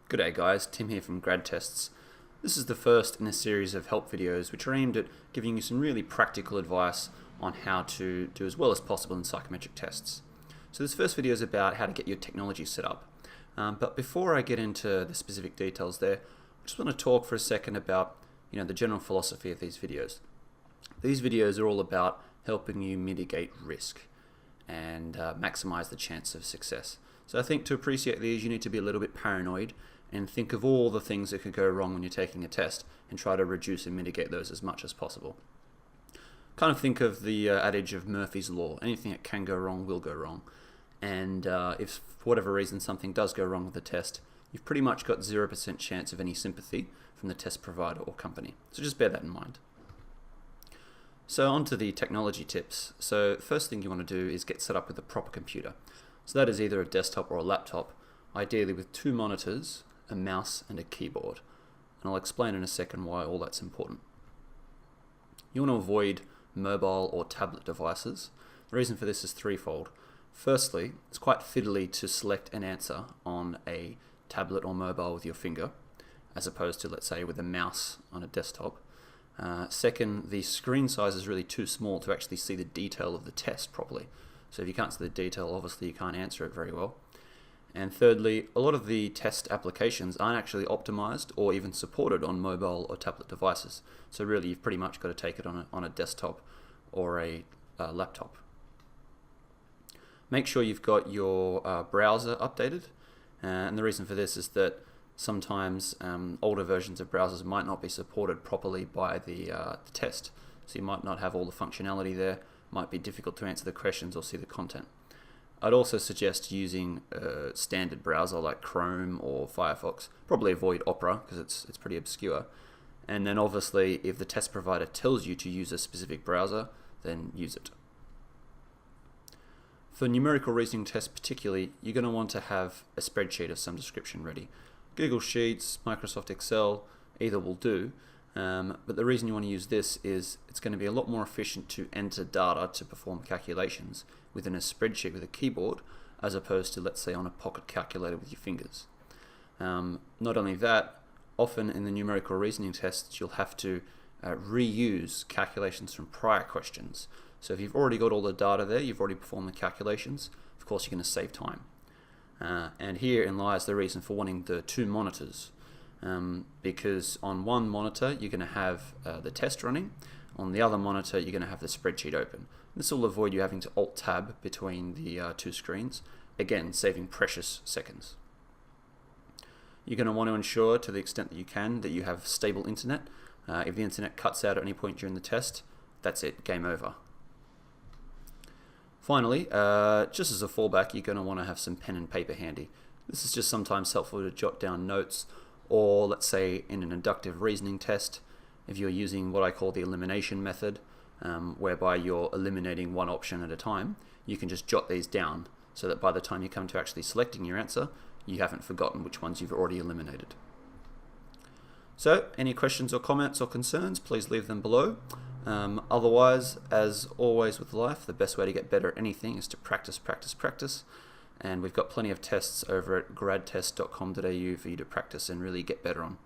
G'day guys, Tim here from Grad Tests. This is the first in a series of help videos which are aimed at giving you some really practical advice on how to do as well as possible in psychometric tests. So this first video is about how to get your technology set up. But before I get into the specific details there, I just want to talk for a second about the general philosophy of these videos. These videos are all about helping you mitigate risk and maximize the chance of success. So I think to appreciate these, you need to be a little bit paranoid and think of all the things that could go wrong when you're taking a test and try to reduce and mitigate those as much as possible. Kind of think of the adage of Murphy's Law. Anything that can go wrong will go wrong. And if for whatever reason something does go wrong with the test, you've pretty much got 0% chance of any sympathy from the test provider or company. So just bear that in mind. So on to the technology tips. So first thing you want to do is get set up with a proper computer. So that is either a desktop or a laptop, ideally with 2 monitors, a mouse and a keyboard. And I'll explain in a second why all that's important. You want to avoid mobile or tablet devices. The reason for this is threefold. Firstly, it's quite fiddly to select an answer on a tablet or mobile with your finger, as opposed to, let's say, with a mouse on a desktop. Second, the screen size is really too small to actually see the detail of the test properly. So if you can't see the detail, obviously you can't answer it very well. And thirdly, a lot of the test applications aren't actually optimized or even supported on mobile or tablet devices. So really you've pretty much got to take it on a desktop or a laptop. Make sure you've got your browser updated. And the reason for this is that sometimes older versions of browsers might not be supported properly by the test. So you might not have all the functionality there, might be difficult to answer the questions or see the content. I'd also suggest using a standard browser like Chrome or Firefox. Probably avoid Opera because it's pretty obscure. And then obviously if the test provider tells you to use a specific browser, then use it. For numerical reasoning tests particularly, you're going to want to have a spreadsheet of some description ready. Google Sheets, Microsoft Excel, either will do. But the reason you want to use this is it's going to be a lot more efficient to enter data to perform calculations within a spreadsheet with a keyboard as opposed to, let's say, on a pocket calculator with your fingers. Not only that, often in the numerical reasoning tests you'll have to reuse calculations from prior questions. So if you've already got all the data there, you've already performed the calculations, of course you're going to save time. And herein lies the reason for wanting the 2 monitors. Because on one monitor you're going to have the test running, on the other monitor you're going to have the spreadsheet open. This will avoid you having to Alt-Tab between the 2 screens, again saving precious seconds. You're going to want to ensure to the extent that you can that you have stable internet. If the internet cuts out at any point during the test, that's it, game over. Finally, just as a fallback, you're going to want to have some pen and paper handy. This is just sometimes helpful to jot down notes, or let's say in an inductive reasoning test, if you're using what I call the elimination method, whereby you're eliminating one option at a time, you can just jot these down so that by the time you come to actually selecting your answer, you haven't forgotten which ones you've already eliminated. So, any questions or comments or concerns, please leave them below. Otherwise, as always with life, the best way to get better at anything is to practice, practice, practice. And we've got plenty of tests over at gradtest.com.au for you to practice and really get better on.